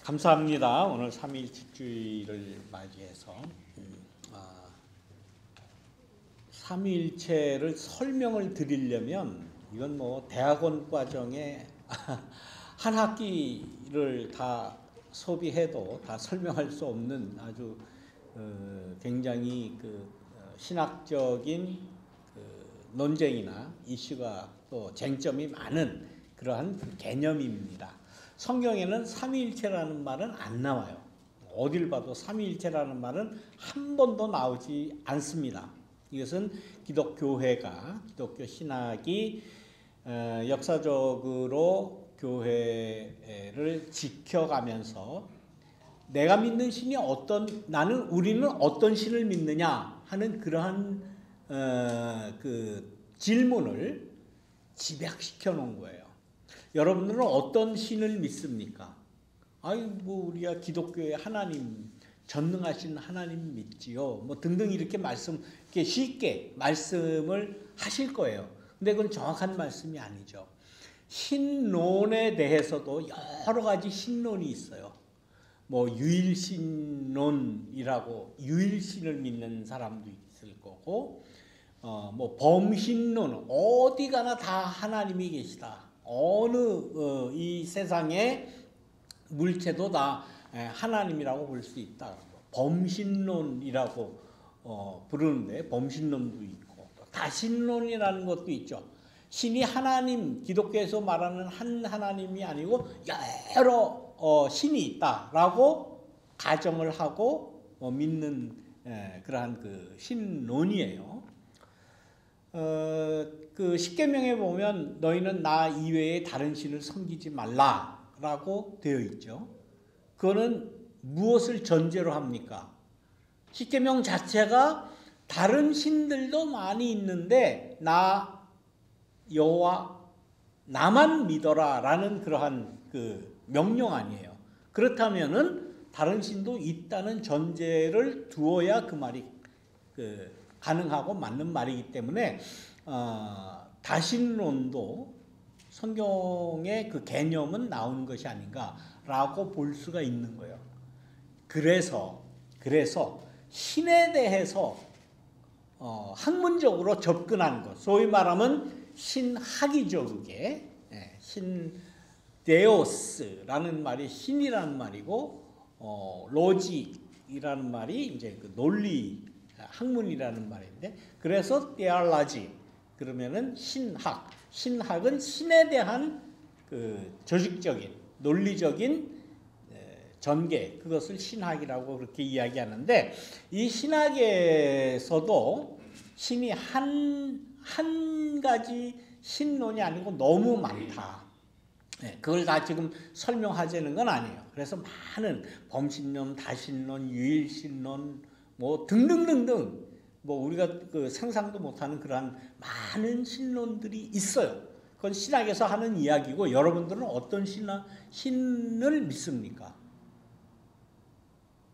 감사합니다. 오늘 삼위일체주의를 맞이해서 삼위일체를 설명을 드리려면 이건 뭐 대학원 과정에 한 학기를 다 소비해도 다 설명할 수 없는 아주 굉장히 신학적인 논쟁이나 이슈가 또 쟁점이 많은 그러한 개념입니다. 성경에는 삼위일체라는 말은 안 나와요. 어딜 봐도 삼위일체라는 말은 한 번도 나오지 않습니다. 이것은 기독교 신학이 역사적으로 교회를 지켜가면서 내가 믿는 신이 우리는 어떤 신을 믿느냐 하는 그러한 질문을 집약시켜 놓은 거예요. 여러분들은 어떤 신을 믿습니까? 우리가 기독교의 하나님, 전능하신 하나님 믿지요. 등등 이렇게 쉽게 말씀을 하실 거예요. 근데 그건 정확한 말씀이 아니죠. 신론에 대해서도 여러 가지 신론이 있어요. 유일신론이라고 유일신을 믿는 사람도 있을 거고, 범신론, 어디 가나 다 하나님이 계시다. 어느 이 세상의 물체도 다 하나님이라고 볼 수 있다. 범신론이라고 부르는데 범신론도 있고 다신론이라는 것도 있죠. 신이 하나님, 기독교에서 말하는 한 하나님이 아니고 여러 신이 있다라고 가정을 하고 믿는 그러한 신론이에요. 십계명에 보면 너희는 나 이외에 다른 신을 섬기지 말라라고 되어 있죠. 그거는 무엇을 전제로 합니까? 십계명 자체가 다른 신들도 많이 있는데 나 여호와 나만 믿어라라는 그러한 명령 아니에요. 그렇다면은 다른 신도 있다는 전제를 두어야 그 말이 가능하고 맞는 말이기 때문에 다신론도 성경의 그 개념은 나오는 것이 아닌가라고 볼 수가 있는 거예요. 그래서 신에 대해서 학문적으로 접근하는 것, 소위 말하면 신학이죠. 그게 신데오스라는 말이 신이라는 말이고, 로직이라는 말이 이제 논리 학문이라는 말인데, 그래서 theology 그러면은 신학은 신에 대한 조직적인 논리적인 전개, 그것을 신학이라고 그렇게 이야기하는데, 이 신학에서도 신이 한 가지 신론이 아니고 너무 많다. 그걸 다 지금 설명하자는 건 아니에요. 그래서 많은 범신론, 다신론, 유일신론 등등등등 우리가 상상도 못하는 그러한 많은 신론들이 있어요. 그건 신학에서 하는 이야기고, 여러분들은 어떤 신을 믿습니까?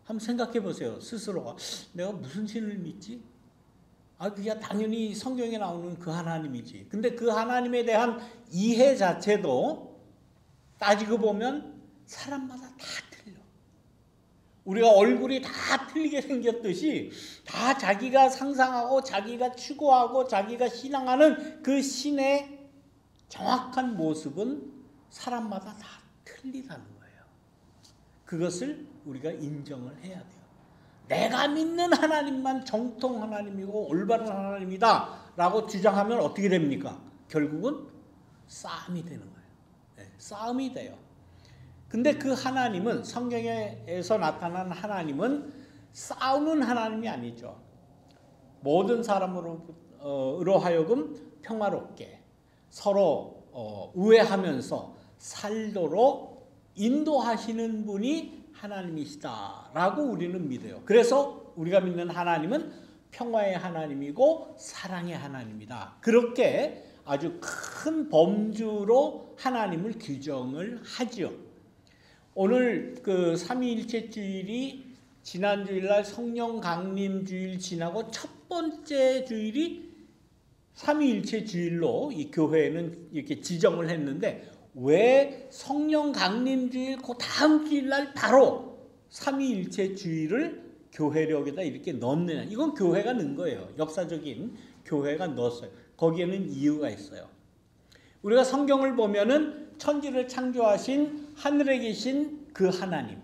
한번 생각해 보세요. 스스로가 내가 무슨 신을 믿지? 그게 당연히 성경에 나오는 그 하나님이지. 근데 그 하나님에 대한 이해 자체도 따지고 보면 사람마다 다 틀려. 우리가 얼굴이 다 틀리게 생겼듯이 다 자기가 상상하고 자기가 추구하고 자기가 신앙하는 그 신의 정확한 모습은 사람마다 다 틀리다는 거예요. 그것을 우리가 인정을 해야 돼요. 내가 믿는 하나님만 정통 하나님이고 올바른 하나님이다 라고 주장하면 어떻게 됩니까? 결국은 싸움이 되는 거예요. 싸움이 돼요. 근데 그 하나님은, 성경에서 나타난 하나님은 싸우는 하나님이 아니죠. 모든 사람으로 하여금 평화롭게 서로 우애하면서 살도록 인도하시는 분이 하나님이시다라고 우리는 믿어요. 그래서 우리가 믿는 하나님은 평화의 하나님이고 사랑의 하나님이다. 그렇게 아주 큰 범주로 하나님을 규정을 하죠. 오늘 삼위일체 주일이 지난 주일날 성령 강림 주일 지나고 첫 번째 주일이 삼위일체 주일로 이 교회는 이렇게 지정을 했는데, 왜 성령 강림주일 그 다음 주일날 바로 삼위일체주의를 교회력에다 이렇게 넣느냐. 이건 교회가 넣은 거예요. 역사적인 교회가 넣었어요. 거기에는 이유가 있어요. 우리가 성경을 보면은 천지를 창조하신 하늘에 계신 그 하나님,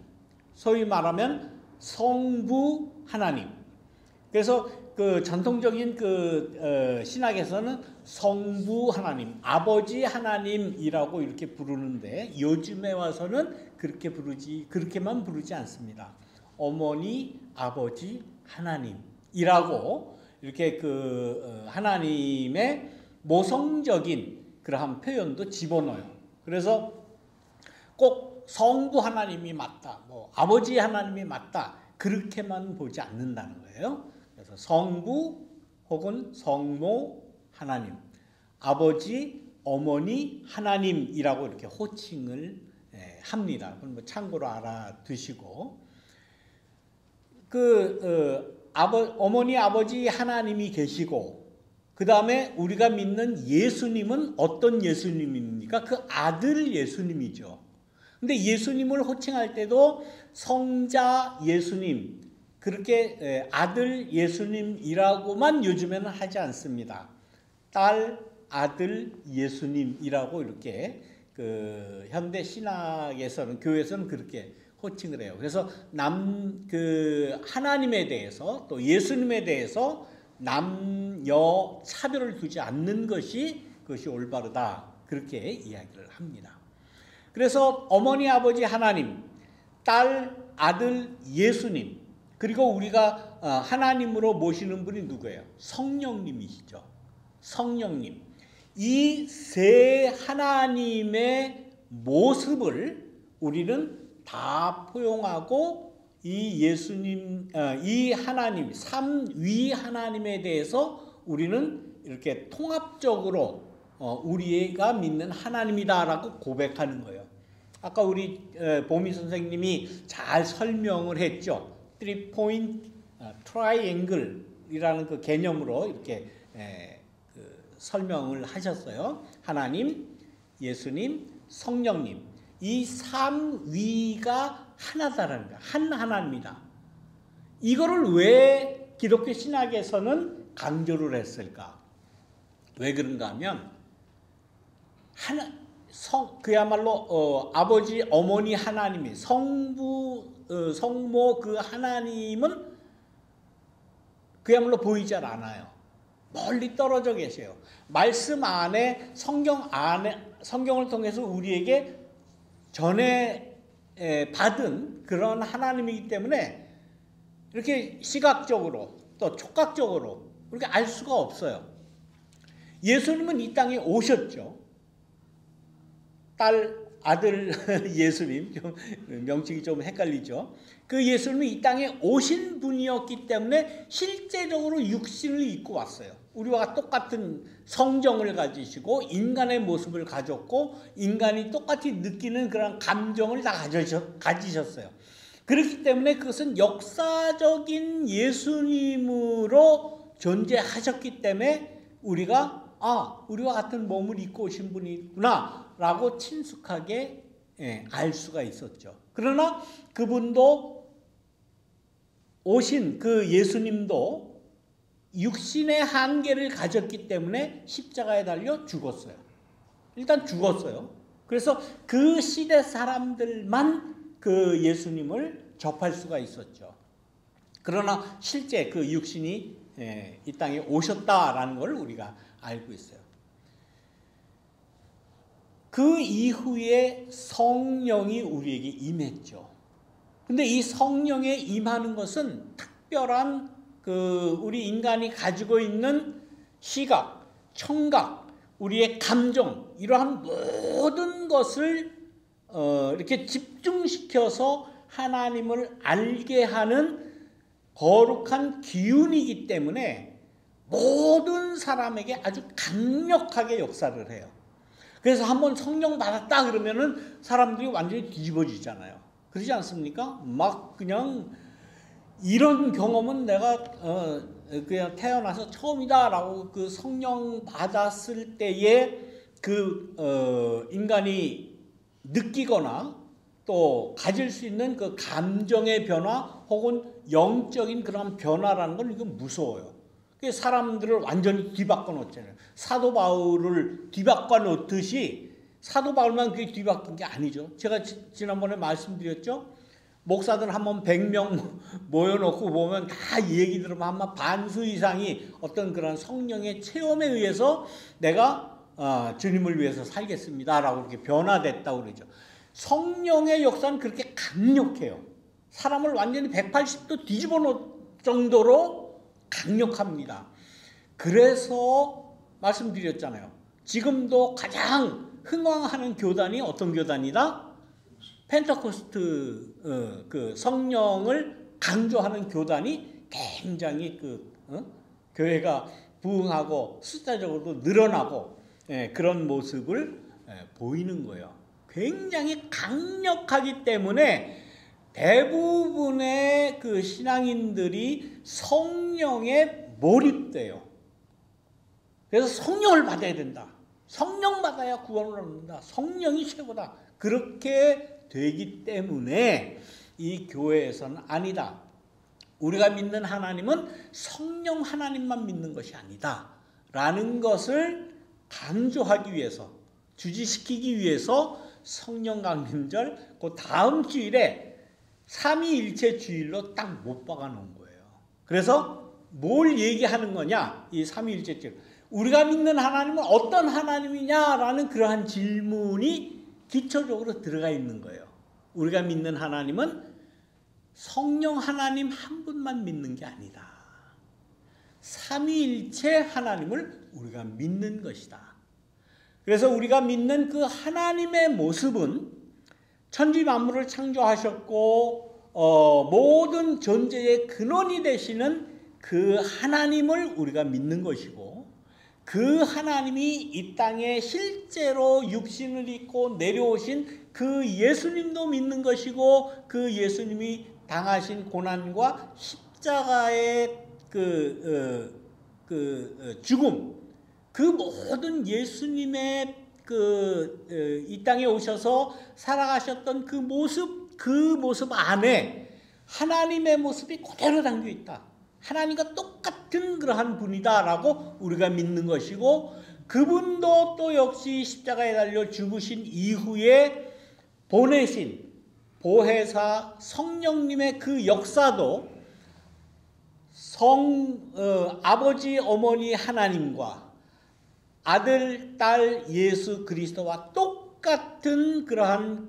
소위 말하면 성부 하나님. 그래서 그 전통적인 신학에서는 성부 하나님, 아버지 하나님이라고 이렇게 부르는데 요즘에 와서는 그렇게만 부르지 않습니다. 어머니, 아버지 하나님이라고 이렇게 하나님의 모성적인 그러한 표현도 집어넣어요. 그래서 꼭 성부 하나님이 맞다, 뭐 아버지 하나님이 맞다, 그렇게만 보지 않는다는 거예요. 그래서 성부 혹은 성모 하나님, 아버지, 어머니 하나님이라고 이렇게 호칭을 합니다. 그건 뭐 참고로 알아두시고, 어머니, 아버지 하나님이 계시고, 그 다음에 우리가 믿는 예수님은 어떤 예수님입니까? 그 아들 예수님이죠. 근데 예수님을 호칭할 때도 성자 예수님, 그렇게 아들 예수님이라고만 요즘에는 하지 않습니다. 딸, 아들 예수님이라고 이렇게 현대 신학에서는, 교회에서는 그렇게 호칭을 해요. 그래서 하나님에 대해서 또 예수님에 대해서 남녀 차별을 두지 않는 그것이 올바르다, 그렇게 이야기를 합니다. 그래서 어머니, 아버지 하나님, 딸, 아들 예수님, 그리고 우리가 하나님으로 모시는 분이 누구예요? 성령님이시죠. 성령님. 이 세 하나님의 모습을 우리는 다 포용하고 이 예수님, 이 하나님, 삼위 하나님에 대해서 우리는 이렇게 통합적으로 우리가 믿는 하나님이다라고 고백하는 거예요. 아까 우리 보미 선생님이 잘 설명을 했죠. 3-point triangle이라는 그 개념으로 이렇게 설명을 하셨어요. 하나님, 예수님, 성령님, 이 삼위가 하나다라는 거예요. 한 하나님이다. 이거를 왜 기독교 신학에서는 강조를 했을까? 왜 그런가 하면 그야말로 아버지, 어머니 하나님이, 성부, 성모 그 하나님은 그야말로 보이지 않아요. 멀리 떨어져 계세요. 말씀 안에, 성경을 통해서 우리에게 전해 받은 그런 하나님이기 때문에 이렇게 시각적으로 또 촉각적으로 그렇게 알 수가 없어요. 예수님은 이 땅에 오셨죠. 딸, 아들 예수님, 좀 명칭이 좀 헷갈리죠. 그 예수님이 이 땅에 오신 분이었기 때문에 실제적으로 육신을 입고 왔어요. 우리와 똑같은 성정을 가지시고 인간의 모습을 가졌고 인간이 똑같이 느끼는 그런 감정을 다 가지셨어요. 그렇기 때문에 그것은 역사적인 예수님으로 존재하셨기 때문에 우리가 우리와 같은 몸을 입고 오신 분이구나 라고 친숙하게 알 수가 있었죠. 그러나 그분도, 오신 그 예수님도 육신의 한계를 가졌기 때문에 십자가에 달려 죽었어요. 일단 죽었어요. 그래서 그 시대 사람들만 그 예수님을 접할 수가 있었죠. 그러나 실제 그 육신이 이 땅에 오셨다라는 걸 우리가 알고 있어요. 그 이후에 성령이 우리에게 임했죠. 근데 이 성령에 임하는 것은 특별한 우리 인간이 가지고 있는 시각, 청각, 우리의 감정, 이러한 모든 것을 이렇게 집중시켜서 하나님을 알게 하는 거룩한 기운이기 때문에 모든 사람에게 아주 강력하게 역사를 해요. 그래서 한번 성령 받았다 그러면은 사람들이 완전히 뒤집어지잖아요. 그러지 않습니까? 막 그냥 이런 경험은 내가 그냥 태어나서 처음이다라고 그 성령 받았을 때에 인간이 느끼거나 또 가질 수 있는 그 감정의 변화 혹은 영적인 그런 변화라는 건 이건 무서워요. 사람들을 완전히 뒤바꿔 놓잖아요. 사도 바울을 뒤바꿔 놓듯이 사도 바울만 그게 뒤바뀐 게 아니죠. 제가 지난번에 말씀드렸죠. 목사들 한번 100명 모여놓고 보면 다 이 얘기 들으면 아마 반수 이상이 어떤 그런 성령의 체험에 의해서 내가 주님을 위해서 살겠습니다라고 이렇게 변화됐다고 그러죠. 성령의 역사는 그렇게 강력해요. 사람을 완전히 180도 뒤집어 놓을 정도로 강력합니다. 그래서 말씀드렸잖아요. 지금도 가장 흥왕하는 교단이 어떤 교단이다? 펜테코스트 그 성령을 강조하는 교단이 굉장히 교회가 부흥하고 숫자적으로도 늘어나고 그런 모습을 보이는 거예요. 굉장히 강력하기 때문에 대부분의 그 신앙인들이 성령에 몰입돼요. 그래서 성령을 받아야 된다. 성령 받아야 구원을 얻는다. 성령이 최고다. 그렇게 되기 때문에 이 교회에서는 아니다. 우리가 믿는 하나님은 성령 하나님만 믿는 것이 아니다. 라는 것을 강조하기 위해서, 주지시키기 위해서 성령 강림절 그 다음 주일에 삼위일체 주일로 딱 못 박아 놓은 거예요. 그래서 뭘 얘기하는 거냐? 이 삼위일체 주일. 우리가 믿는 하나님은 어떤 하나님이냐라는 그러한 질문이 기초적으로 들어가 있는 거예요. 우리가 믿는 하나님은 성령 하나님 한 분만 믿는 게 아니다. 삼위일체 하나님을 우리가 믿는 것이다. 그래서 우리가 믿는 그 하나님의 모습은 천지 만물을 창조하셨고 모든 존재의 근원이 되시는 그 하나님을 우리가 믿는 것이고, 그 하나님이 이 땅에 실제로 육신을 입고 내려오신 그 예수님도 믿는 것이고, 그 예수님이 당하신 고난과 십자가의 죽음, 그 모든 예수님의 이 땅에 오셔서 살아가셨던 그 모습 안에 하나님의 모습이 그대로 담겨 있다. 하나님과 똑같은 그러한 분이다라고 우리가 믿는 것이고, 그분도 또 역시 십자가에 달려 죽으신 이후에 보내신 보혜사 성령님의 그 역사도 아버지 어머니 하나님과 아들 딸 예수 그리스도와 똑같은 그러한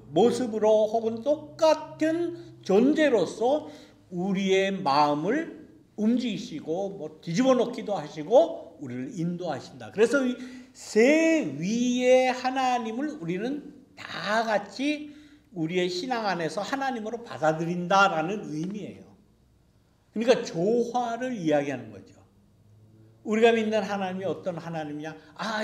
모습으로 혹은 똑같은 존재로서 우리의 마음을 움직이시고 뒤집어 놓기도 하시고 우리를 인도하신다. 그래서 이 세 위의 하나님을 우리는 다 같이 우리의 신앙 안에서 하나님으로 받아들인다라는 의미예요. 그러니까 조화를 이야기하는 거죠. 우리가 믿는 하나님이 어떤 하나님이냐?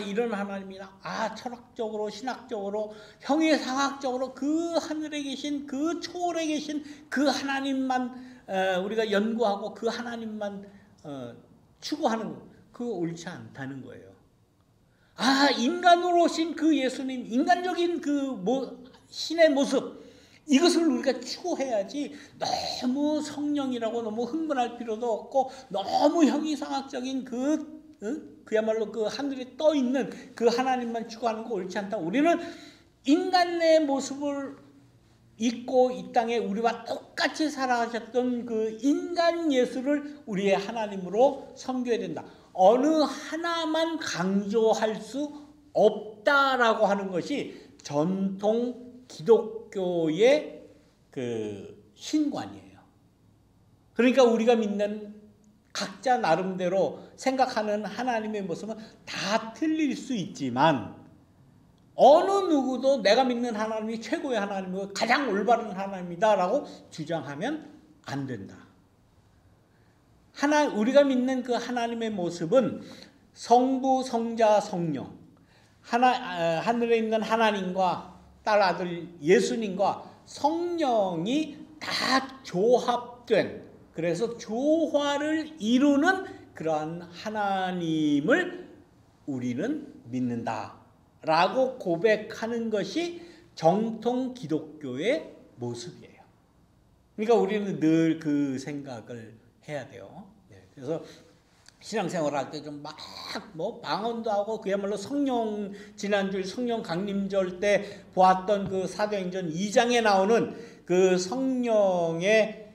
이런 하나님이나 철학적으로 신학적으로 형이상학적으로 그 하늘에 계신 그 초월에 계신 그 하나님만 우리가 연구하고 그 하나님만 추구하는 그거 옳지 않다는 거예요. 인간으로 오신 그 예수님, 인간적인 신의 모습, 이것을 우리가 추구해야지 너무 성령이라고 너무 흥분할 필요도 없고 너무 형이상학적인 그야말로 그 하늘에 떠 있는 그 하나님만 추구하는 거 옳지 않다. 우리는 인간의 모습을 입고 이 땅에 우리와 똑같이 살아가셨던 그 인간 예수를 우리의 하나님으로 섬겨야 된다. 어느 하나만 강조할 수 없다라고 하는 것이 전통 기독교의 신관이에요. 그러니까 우리가 믿는 각자 나름대로 생각하는 하나님의 모습은 다 틀릴 수 있지만 어느 누구도 내가 믿는 하나님이 최고의 하나님이고 가장 올바른 하나님이다라고 주장하면 안 된다. 우리가 믿는 그 하나님의 모습은 성부, 성자, 성령, 하늘에 있는 하나님과 딸 아들 예수님과 성령이 다 조합된, 그래서 조화를 이루는 그러한 하나님을 우리는 믿는다. 라고 고백하는 것이 정통 기독교의 모습이에요. 그러니까 우리는 늘 그 생각을 해야 돼요. 그래서 신앙생활 할 때 좀 막 뭐 방언도 하고 그야말로 성령 지난주일 성령 강림절 때 보았던 그 사도행전 2장에 나오는 그 성령의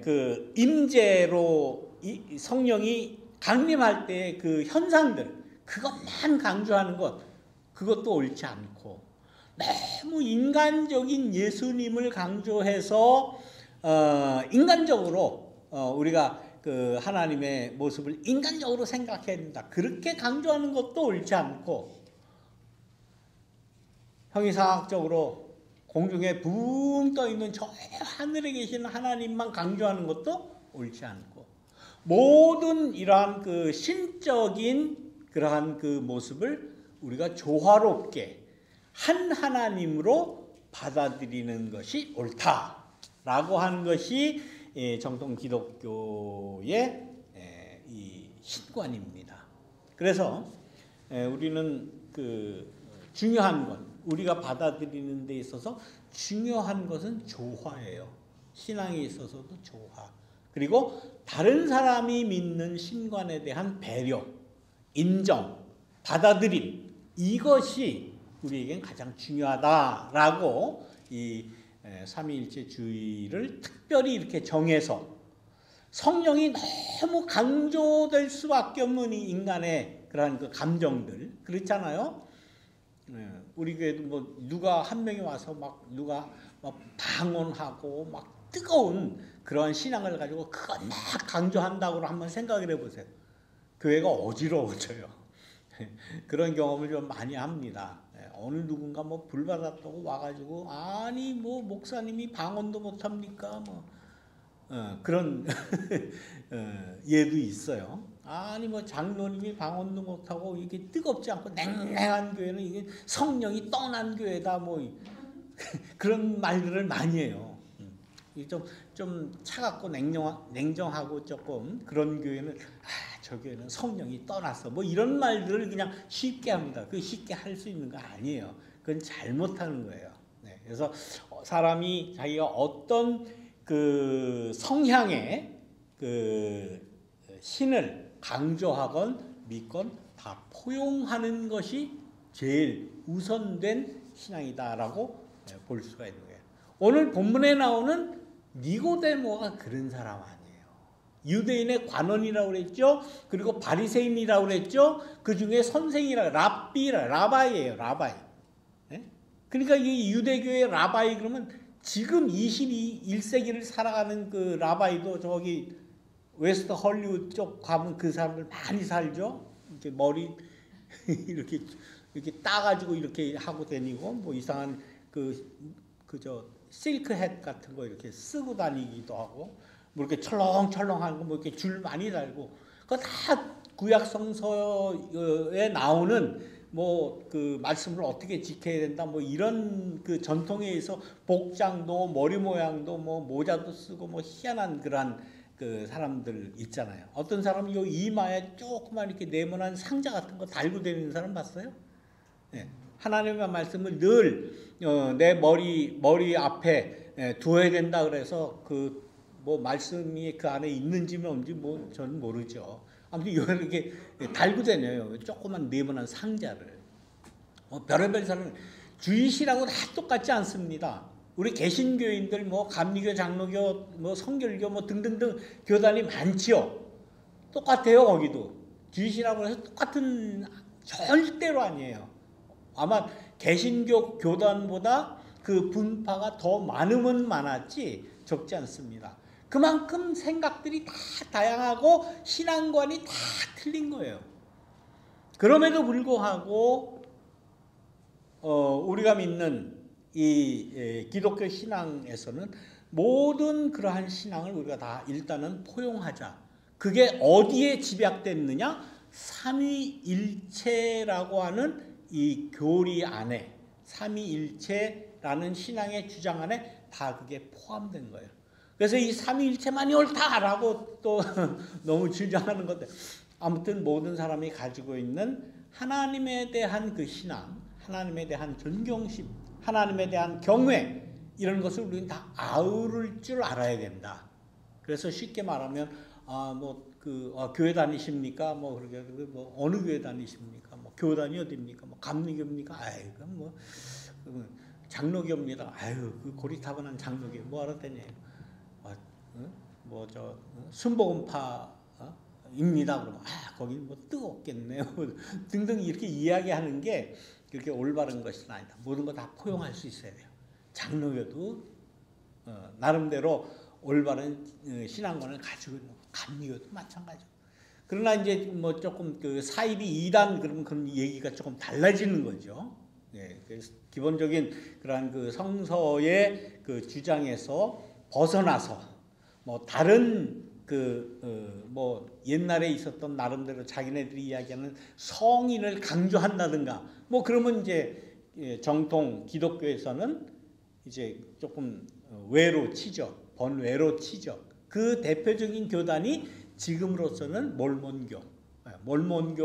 그 임재로 성령이 강림할 때의 그 현상들 그것만 강조하는 것 그것도 옳지 않고 너무 인간적인 예수님을 강조해서 인간적으로 우리가 그 하나님의 모습을 인간적으로 생각해야 된다. 그렇게 강조하는 것도 옳지 않고 형이상학적으로 공중에 붕 떠 있는 저 하늘에 계신 하나님만 강조하는 것도 옳지 않고 모든 이러한 그 신적인 그러한 그 모습을 우리가 조화롭게 한 하나님으로 받아들이는 것이 옳다라고 하는 것이 정통 기독교의 이 신관입니다. 그래서 우리는 그 중요한 것, 우리가 받아들이는 데 있어서 중요한 것은 조화예요. 신앙에 있어서도 조화. 그리고 다른 사람이 믿는 신관에 대한 배려, 인정, 받아들임 이것이 우리에겐 가장 중요하다라고 이 삼위일체주의를 특별히 이렇게 정해서 성령이 너무 강조될 수밖에 없는 이 인간의 그러한 그 감정들 그렇잖아요. 우리 교회도 뭐 누가 한 명이 와서 막 누가 막 방언하고 막 뜨거운 그러한 신앙을 가지고 그걸 막 강조한다고 한번 생각을 해보세요. 교회가 어지러워져요. 그런 경험을 좀 많이 합니다. 어느 누군가 뭐 불받았다고 와가지고 아니 뭐 목사님이 방언도 못합니까 뭐 그런 예도 있어요. 아니 뭐 장로님이 방언도 못하고 이게 뜨겁지 않고 냉랭한 교회는 이게 성령이 떠난 교회다 뭐 그런 말들을 많이 해요. 좀 차갑고 냉정하고 조금 그런 교회는 저 교회는 성령이 떠났어 뭐 이런 말들을 그냥 쉽게 합니다. 그 쉽게 할 수 있는 거 아니에요. 그건 잘못하는 거예요. 그래서 사람이 자기가 어떤 그 성향의 그 신을 강조하건 믿건 다 포용하는 것이 제일 우선된 신앙이다라고 볼 수가 있는 거예요. 오늘 본문에 나오는 니고데모가 그런 사람 아니에요. 유대인의 관원이라고 그랬죠. 그리고 바리새인이라고 그랬죠. 그 중에 선생이라 라바이예요. 라바이. 그러니까 이 유대교의 라바이 그러면 지금 21세기를 살아가는 그 라바이도 저기 웨스트 헐리우드 쪽 가면 그 사람들 많이 살죠. 이렇게 머리 이렇게 따가지고 이렇게 하고 다니고 뭐 이상한 그저 실크 햇 같은 거 이렇게 쓰고 다니기도 하고 뭐 이렇게 철렁철렁한 거 뭐 이렇게 줄 많이 달고 그거 다 구약 성서에 나오는 뭐 그 말씀을 어떻게 지켜야 된다 뭐 이런 그 전통에 의해서 복장도 머리 모양도 뭐 모자도 쓰고 뭐 희한한 그런 그 사람들 있잖아요. 어떤 사람은 요 이마에 조그만 이렇게 네모난 상자 같은 거 달고 다니는 사람 봤어요? 네. 하나님의 말씀을 늘 내 머리 앞에 두어야 된다 그래서 그 뭐 말씀이 그 안에 있는지 없는지 뭐 저는 모르죠. 아무튼 이렇게 달고 다녀요. 조그만 네모난 상자를. 별의별 사람 주의시라고 다 똑같지 않습니다. 우리 개신교인들 뭐 감리교, 장로교, 뭐 성결교 뭐 등등등 교단이 많지요. 똑같아요. 거기도 주의시라고 해서 똑같은 절대로 아니에요. 아마 개신교 교단보다 그 분파가 더 많으면 많았지 적지 않습니다. 그만큼 생각들이 다 다양하고 신앙관이 다 틀린 거예요. 그럼에도 불구하고 우리가 믿는 이 기독교 신앙에서는 모든 그러한 신앙을 우리가 다 일단은 포용하자. 그게 어디에 집약됐느냐? 삼위일체라고 하는 이 교리 안에 삼위일체라는 신앙의 주장 안에 다 그게 포함된 거예요. 그래서 이 삼위일체만이 옳다라고 또 너무 주장하는 건데 아무튼 모든 사람이 가지고 있는 하나님에 대한 그 신앙, 하나님에 대한 존경심, 하나님에 대한 경외 이런 것을 우리는 다 아우를 줄 알아야 된다. 그래서 쉽게 말하면 교회 다니십니까? 그렇게 어느 교회 다니십니까? 교단이 어디입니까? 감리교입니까? 장로교입니다. 그 고리타분한 장로교 뭐하러 다녀요? 순복음파입니다. 그러면 거긴 뜨겁겠네요. 등등 이렇게 이야기하는 게 그렇게 올바른 것은 아니다. 모든 거 다 포용할 수 있어야 돼요. 장로교도 나름대로 올바른 신앙관을 가지고 있는 거. 감리교도 마찬가지고. 그러나 이제 조금 그 사이비 이단 그런 얘기가 조금 달라지는 거죠. 예, 그래서 기본적인 그러한 그 성서의 그 주장에서 벗어나서 다른 옛날에 있었던 나름대로 자기네들이 이야기하는 성인을 강조한다든가 그러면 이제 정통 기독교에서는 이제 조금 외로 치죠. 번외로 치죠. 그 대표적인 교단이 지금으로서는 몰몬교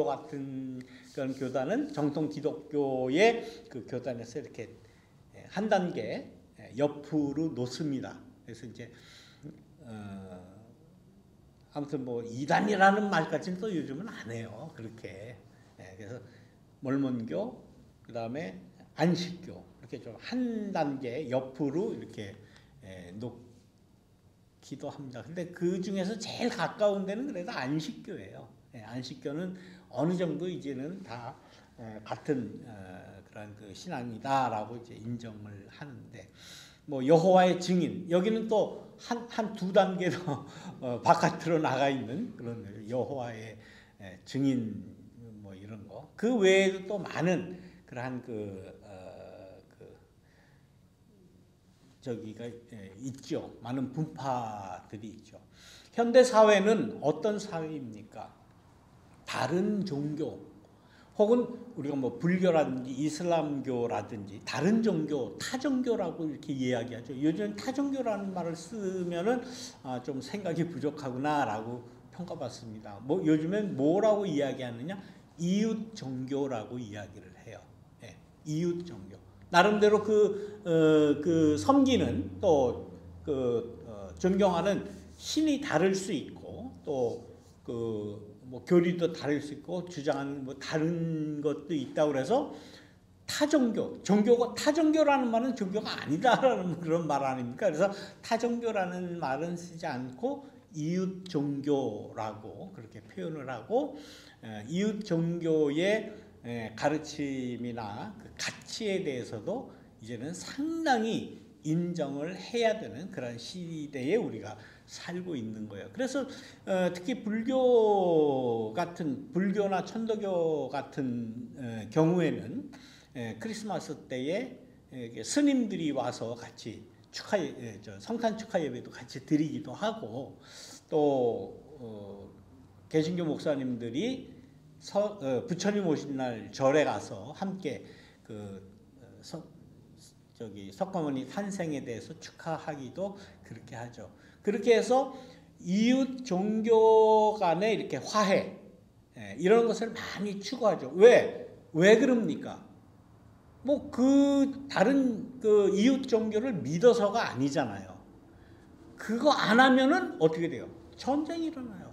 같은 그런 교단은 정통 기독교의 그 교단에서 이렇게 한 단계 옆으로 놓습니다. 그래서 이제 아무튼 이단이라는 말까지는 또 요즘은 안 해요. 그렇게. 그래서 몰몬교, 그 다음에 안식교 이렇게 좀 한 단계 옆으로 이렇게 놓기도 합니다. 근데 그 중에서 제일 가까운 데는 그래도 안식교예요. 안식교는 어느 정도 이제는 다 같은 그런 그 신앙이다라고 이제 인정을 하는데 여호와의 증인 여기는 또 한 두 단계 더 바깥으로 나가 있는 그런 여호와의 증인 이런 거. 그 외에도 또 많은 그러한 저기가 있죠. 많은 분파들이 있죠. 현대 사회는 어떤 사회입니까? 다른 종교 혹은 우리가 불교라든지 이슬람교라든지 다른 종교, 타종교라고 이렇게 이야기하죠. 요즘 타종교라는 말을 쓰면은 좀 생각이 부족하구나라고 평가받습니다. 요즘엔 뭐라고 이야기하느냐? 이웃 종교라고 이야기를 해요. 네, 이웃 종교. 나름대로 그 섬기는 또 존경하는 신이 다를 수 있고 또 교리도 다를 수 있고 주장하는 다른 것도 있다고 그래서 타종교라는 말은 종교가 아니다라는 그런 말 아닙니까? 그래서 타종교라는 말은 쓰지 않고 이웃 종교라고 그렇게 표현을 하고 이웃 종교의 가르침이나 그 가치에 대해서도 이제는 상당히 인정을 해야 되는 그런 시대에 우리가 살고 있는 거예요. 그래서 특히 불교나 천도교 같은 경우에는 크리스마스 때에 스님들이 와서 같이 성탄 축하 예배도 같이 드리기도 하고 또 개신교 목사님들이 부처님 오신 날 절에 가서 함께 석가모니 탄생에 대해서 축하하기도 그렇게 하죠. 그렇게 해서 이웃 종교 간의 이렇게 화해 이런 것을 많이 추구하죠. 왜 그럽니까? 다른 이웃 종교를 믿어서가 아니잖아요. 그거 안 하면은 어떻게 돼요? 전쟁이 일어나요.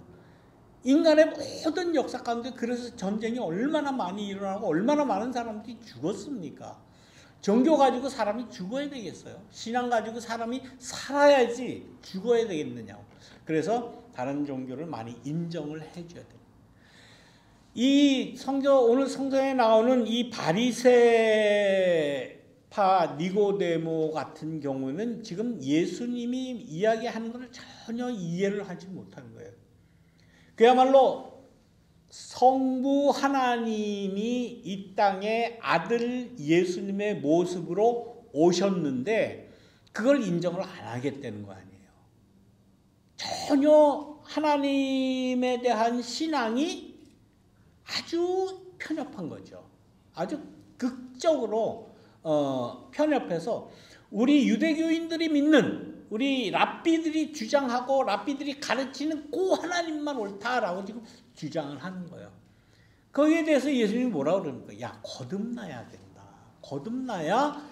인간의 모든 역사 가운데 그래서 전쟁이 얼마나 많이 일어나고 얼마나 많은 사람들이 죽었습니까? 종교 가지고 사람이 죽어야 되겠어요? 신앙 가지고 사람이 살아야지 죽어야 되겠느냐고. 그래서 다른 종교를 많이 인정을 해줘야 돼요. 오늘 성경에 나오는 이 바리새파 니고데모 같은 경우는 지금 예수님이 이야기하는 것을 전혀 이해를 하지 못하는 거예요. 그야말로 성부 하나님이 이 땅에 아들 예수님의 모습으로 오셨는데 그걸 인정을 안 하겠다는 거 아니에요. 전혀 하나님에 대한 신앙이 아주 편협한 거죠. 아주 극적으로 편협해서 우리 유대교인들이 믿는 우리 랍비들이 주장하고 랍비들이 가르치는 그 하나님만 옳다라고 지금 주장을 하는 거예요. 거기에 대해서 예수님이 뭐라고 그럽니까? 야, 거듭나야 된다. 거듭나야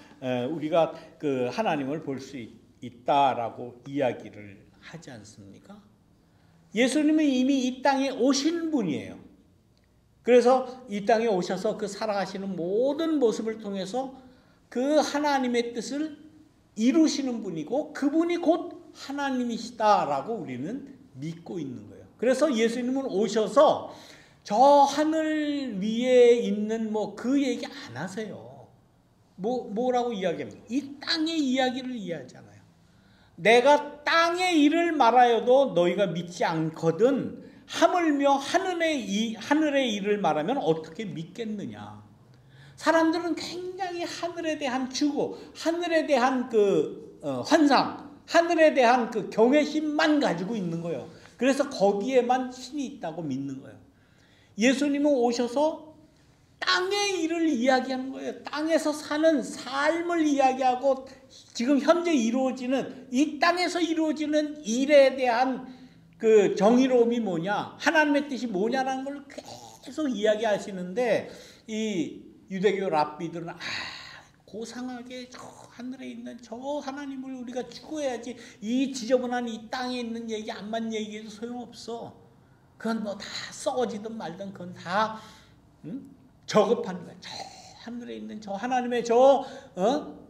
우리가 그 하나님을 볼 수 있다라고 이야기를 하지 않습니까? 예수님은 이미 이 땅에 오신 분이에요. 그래서 이 땅에 오셔서 그 살아가시는 모든 모습을 통해서 그 하나님의 뜻을 이루시는 분이고 그분이 곧 하나님이시다라고 우리는 믿고 있는 거예요. 그래서 예수님은 오셔서 저 하늘 위에 있는 뭐 그 얘기 안 하세요. 뭐라고 이야기합니까? 이 땅의 이야기를 이해하잖아요. 내가 땅의 일을 말하여도 너희가 믿지 않거든 하물며 하늘의 일을 말하면 어떻게 믿겠느냐. 사람들은 굉장히 하늘에 대한 추구, 하늘에 대한 그 환상, 하늘에 대한 그 경외심만 가지고 있는 거예요. 그래서 거기에만 신이 있다고 믿는 거예요. 예수님은 오셔서 땅의 일을 이야기하는 거예요. 땅에서 사는 삶을 이야기하고 지금 현재 이루어지는 이 땅에서 이루어지는 일에 대한 그 정의로움이 뭐냐, 하나님의 뜻이 뭐냐라는 걸 계속 이야기하시는데 이 유대교 랍비들은 고상하게 저 하늘에 있는 저 하나님을 우리가 추구해야지 이 지저분한 이 땅에 있는 얘기 암만 얘기해도 소용없어. 그건 뭐 다 썩어지든 말든 그건 다 저급한 거야. 저 하늘에 있는 저 하나님의 저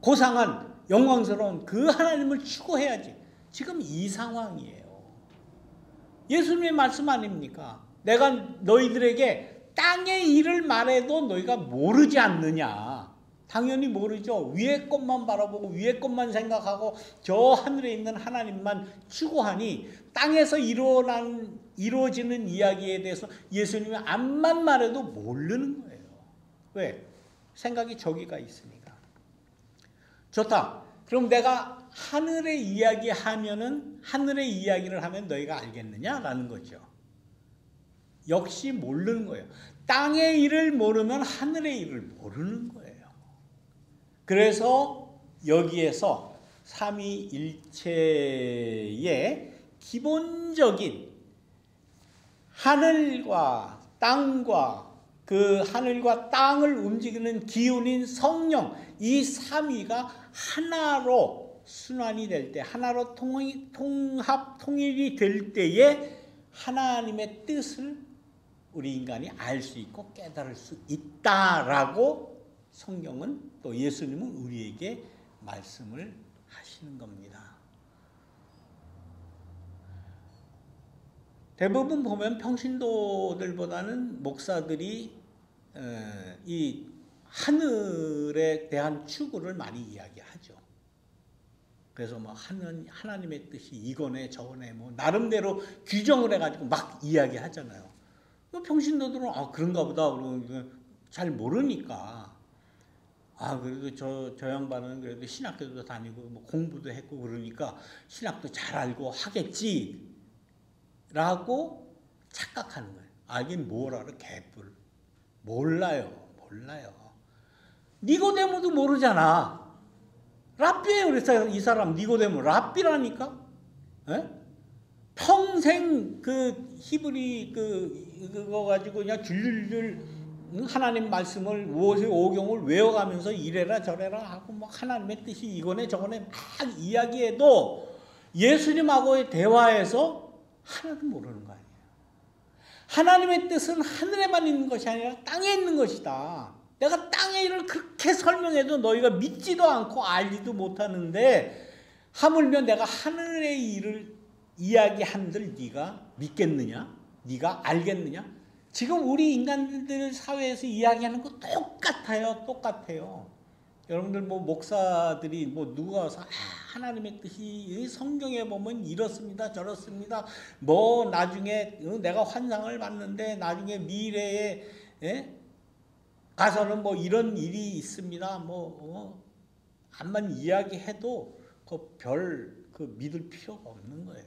고상한 영광스러운 그 하나님을 추구해야지. 지금 이 상황이에요. 예수님의 말씀 아닙니까? 내가 너희들에게 땅의 일을 말해도 너희가 모르지 않느냐. 당연히 모르죠. 위의 것만 바라보고 위의 것만 생각하고 저 하늘에 있는 하나님만 추구하니 땅에서 이루어지는 이야기에 대해서 예수님이 암만 말해도 모르는 거예요. 왜? 생각이 저기가 있으니까. 좋다. 그럼 내가 하늘의 이야기하면은 하늘의 이야기를 하면 너희가 알겠느냐라는 거죠. 역시 모르는 거예요. 땅의 일을 모르면 하늘의 일을 모르는 거예요. 그래서 여기에서 삼위일체의 기본적인 하늘과 땅과 그 하늘과 땅을 움직이는 기운인 성령, 이 삼위가 하나로 순환이 될 때, 하나로 통일이 될 때에 하나님의 뜻을 우리 인간이 알 수 있고 깨달을 수 있다라고 성경은 또 예수님은 우리에게 말씀을 하시는 겁니다. 대부분 보면 평신도들보다는 목사들이 이 하늘에 대한 추구를 많이 이야기하죠. 그래서 뭐 하나님의 뜻이 이거네 저거네 뭐 나름대로 규정을 해가지고 막 이야기하잖아요. 평신도들은 그런가 보다 그러고 잘 모르니까 그래도 저 양반은 그래도 신학교도 다니고 뭐 공부도 했고 그러니까 신학도 잘 알고 하겠지 라고 착각하는 거예요. 알긴 뭘 알아? 개뿔. 몰라요. 니고데모도 모르잖아. 랍비예요. 그래서 이 사람 니고데모 랍비라니까. 에? 평생 그 히브리 그거 가지고 그냥 줄줄줄 하나님 말씀을 오경을 외워가면서 이래라 저래라 하고 뭐 하나님의 뜻이 이거네 저거네 막 이야기해도 예수님하고의 대화에서 하나도 모르는 거 아니에요. 하나님의 뜻은 하늘에만 있는 것이 아니라 땅에 있는 것이다. 내가 땅의 일을 그렇게 설명해도 너희가 믿지도 않고 알지도 못하는데 하물며 내가 하늘의 일을 이야기한들 네가 믿겠느냐? 네가 알겠느냐? 지금 우리 인간들 사회에서 이야기하는 거 똑같아요. 여러분들 뭐 목사들이 뭐 누가 와서 하나님의 뜻이 성경에 보면 이렇습니다 저렇습니다 뭐 나중에 내가 환상을 봤는데 나중에 미래에 가서는 뭐 이런 일이 있습니다 암만 이야기해도 그 믿을 필요가 없는 거예요.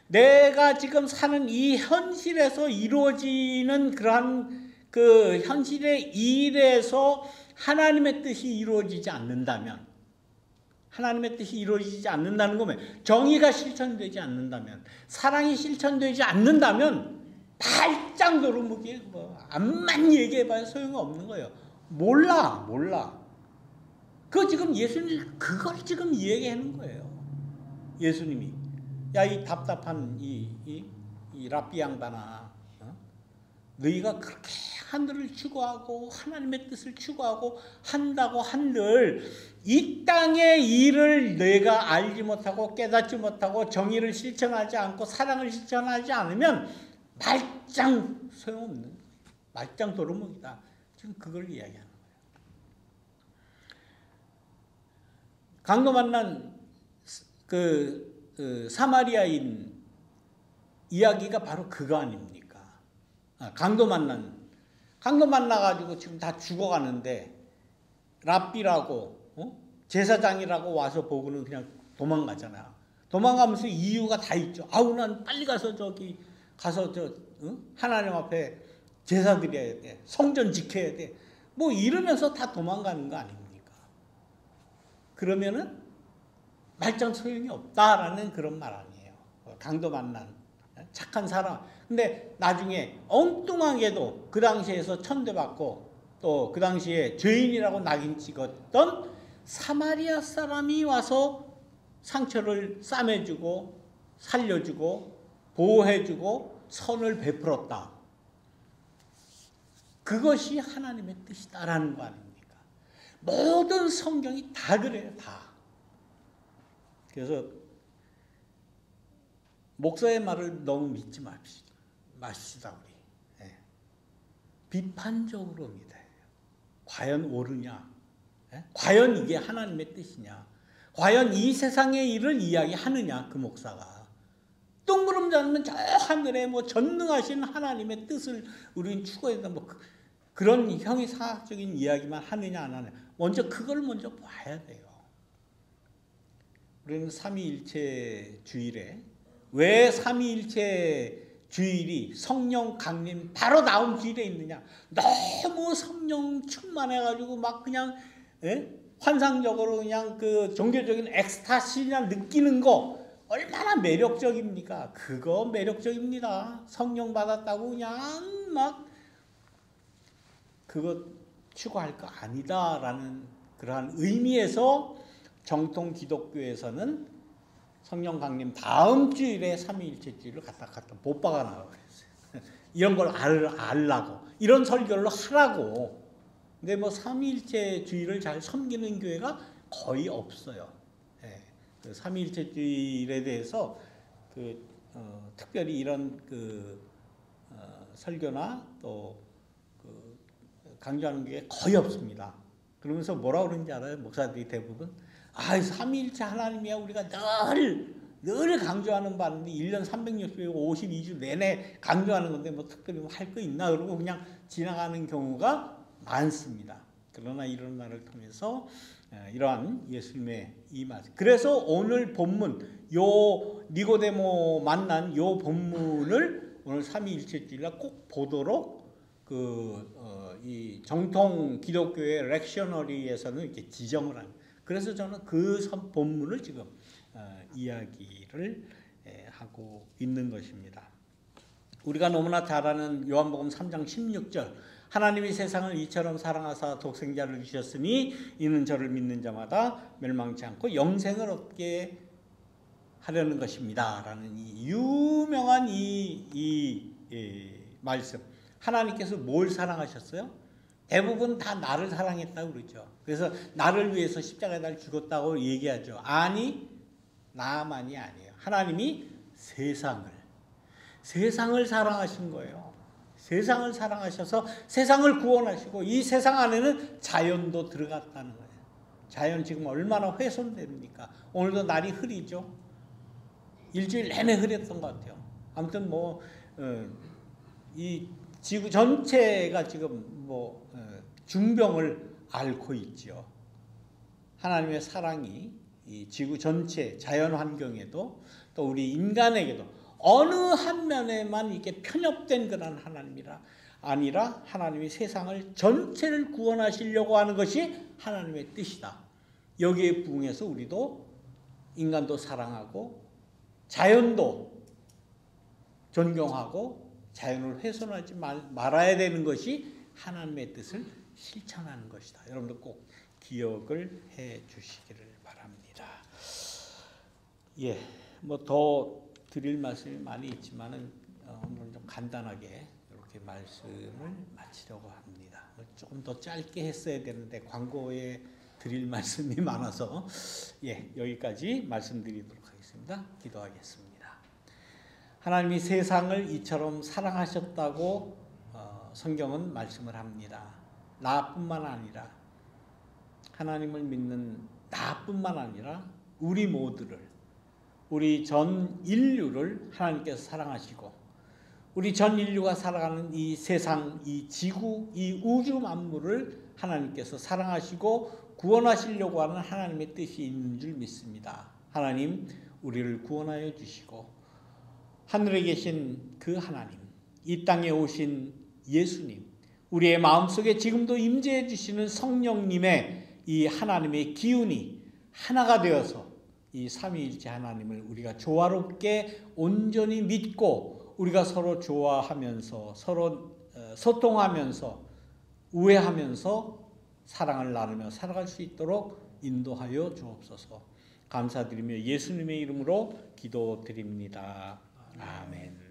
내가 지금 사는 이 현실에서 이루어지는 그러한 그 현실의 일에서 하나님의 뜻이 이루어지지 않는다면, 하나님의 뜻이 이루어지지 않는다는 거면, 정의가 실천되지 않는다면, 사랑이 실천되지 않는다면 발짱 도루묵이에요. 그거. 암만 얘기해봐야 소용없는 거예요. 몰라. 그거 지금 예수님 그걸 지금 얘기하는 거예요. 예수님이 야, 이 답답한 이 랍비 양반아, 너희가 그렇게 하늘을 추구하고 하나님의 뜻을 추구하고 한다고 한들 이 땅의 일을 내가 알지 못하고 깨닫지 못하고 정의를 실천하지 않고 사랑을 실천하지 않으면 말짱 소용없는 거예요. 말짱 도루묵이다. 지금 그걸 이야기하는 거예요. 강도 만난 그 사마리아인 이야기가 바로 그거 아닙니까? 강도 만나가지고 지금 다 죽어가는데 랍비라고 제사장이라고 와서 보고는 그냥 도망가잖아요. 도망가면서 이유가 다 있죠. 아우 난 빨리 가서 하나님 앞에 제사 드려야 돼. 성전 지켜야 돼. 뭐 이러면서 다 도망가는 거 아닙니까? 그러면은 말짱 소용이 없다라는 그런 말 아니에요. 강도 만난 착한 사람. 근데 나중에 엉뚱하게도 그 당시에서 천대받고 또 그 당시에 죄인이라고 낙인 찍었던 사마리아 사람이 와서 상처를 싸매주고 살려주고 보호해주고 선을 베풀었다. 그것이 하나님의 뜻이다라는 거 아닙니까? 모든 성경이 다 그래요. 다. 그래서 목사의 말을 너무 믿지 맙시다 우리. 예. 비판적으로 믿어야 돼요. 과연 옳으냐? 예? 과연 이게 하나님의 뜻이냐? 과연 이 세상의 일을 이야기하느냐? 그 목사가. 뜬구름 잡는 저 하늘에 뭐 전능하신 하나님의 뜻을 우리는 추구해야 된다. 뭐 그런 형이상학적인 이야기만 하느냐 안 하느냐. 먼저 그걸 먼저 봐야 돼요. 우리는 삼위일체 주일에 왜 삼위일체 주일이 성령 강림 바로 다음 주일에 있느냐. 너무 성령 충만해가지고 막 그냥 환상적으로 그냥 그 종교적인 엑스타시나 느끼는 거 얼마나 매력적입니까? 그거 매력적입니다. 성령 받았다고 그냥 막 그거 추구할 거 아니다라는 그러한 의미에서 정통 기독교에서는 성령 강림 다음 주일에 삼위일체 주일을 갖다 못 박아놔요. 이런 걸 알라고 이런 설교를 하라고. 근데 뭐 삼위일체 주일을 잘 섬기는 교회가 거의 없어요. 예. 그 삼위일체 주일에 대해서 특별히 이런 설교나 또 강조하는 게 거의 없습니다. 그러면서 뭐라 그러는지 알아요? 목사들이 대부분 삼위일체 하나님이야 우리가 늘 강조하는 바인데 1년 365 52주 내내 강조하는 건데 뭐 특별히 할 거 있나 그러고 그냥 지나가는 경우가 많습니다. 그러나 이런 날을 통해서 이러한 예수님의 이 말씀. 그래서 오늘 본문 요 니고데모 만난 요 본문을 오늘 삼위일체 주일날 꼭 보도록 이 정통 기독교의 렉셔너리에서는 이렇게 지정을 합니다. 그래서 저는 그 본문을 지금 이야기를 하고 있는 것입니다. 우리가 너무나 잘 아는 요한복음 3장 16절 하나님이 세상을 이처럼 사랑하사 독생자를 주셨으니 이는 저를 믿는 자마다 멸망치 않고 영생을 얻게 하려는 것입니다. 라는 이 유명한 이 말씀. 하나님께서 뭘 사랑하셨어요? 대부분 다 나를 사랑했다고 그러죠. 그래서 나를 위해서 십자가에 달 죽었다고 얘기하죠. 아니, 나만이 아니에요. 하나님이 세상을 사랑하신 거예요. 세상을 사랑하셔서 세상을 구원하시고 이 세상 안에는 자연도 들어갔다는 거예요. 자연 지금 얼마나 훼손됩니까? 오늘도 날이 흐리죠. 일주일 내내 흐렸던 것 같아요. 아무튼 이 지구 전체가 지금 중병을 앓고 있죠. 하나님의 사랑이 이 지구 전체 자연 환경에도 또 우리 인간에게도 어느 한 면에만 이렇게 편협된 그런 하나님이라 아니라 하나님이 세상을 전체를 구원하시려고 하는 것이 하나님의 뜻이다. 여기에 부응해서 우리도 인간도 사랑하고 자연도 존경하고 자연을 훼손하지 말아야 되는 것이 하나님의 뜻을 실천하는 것이다. 여러분들 꼭 기억을 해 주시기를 바랍니다. 예, 뭐 더 드릴 말씀이 많이 있지만은 오늘은 좀 간단하게 이렇게 말씀을 마치려고 합니다. 조금 더 짧게 했어야 되는데 광고에 드릴 말씀이 많아서 예, 여기까지 말씀드리도록 하겠습니다. 기도하겠습니다. 하나님이 세상을 이처럼 사랑하셨다고 성경은 말씀을 합니다. 나뿐만 아니라 하나님을 믿는 나뿐만 아니라 우리 모두를, 우리 전 인류를 하나님께서 사랑하시고 우리 전 인류가 살아가는 이 세상, 이 지구, 이 우주 만물을 하나님께서 사랑하시고 구원하시려고 하는 하나님의 뜻이 있는 줄 믿습니다. 하나님, 우리를 구원하여 주시고 하늘에 계신 그 하나님, 이 땅에 오신 예수님, 우리의 마음속에 지금도 임재해 주시는 성령님의 이 하나님의 기운이 하나가 되어서 이 삼위일체 하나님을 우리가 조화롭게 온전히 믿고 우리가 서로 좋아하면서 서로 소통하면서 우애하면서 사랑을 나누며 살아갈 수 있도록 인도하여 주옵소서. 감사드리며 예수님의 이름으로 기도드립니다. 아멘.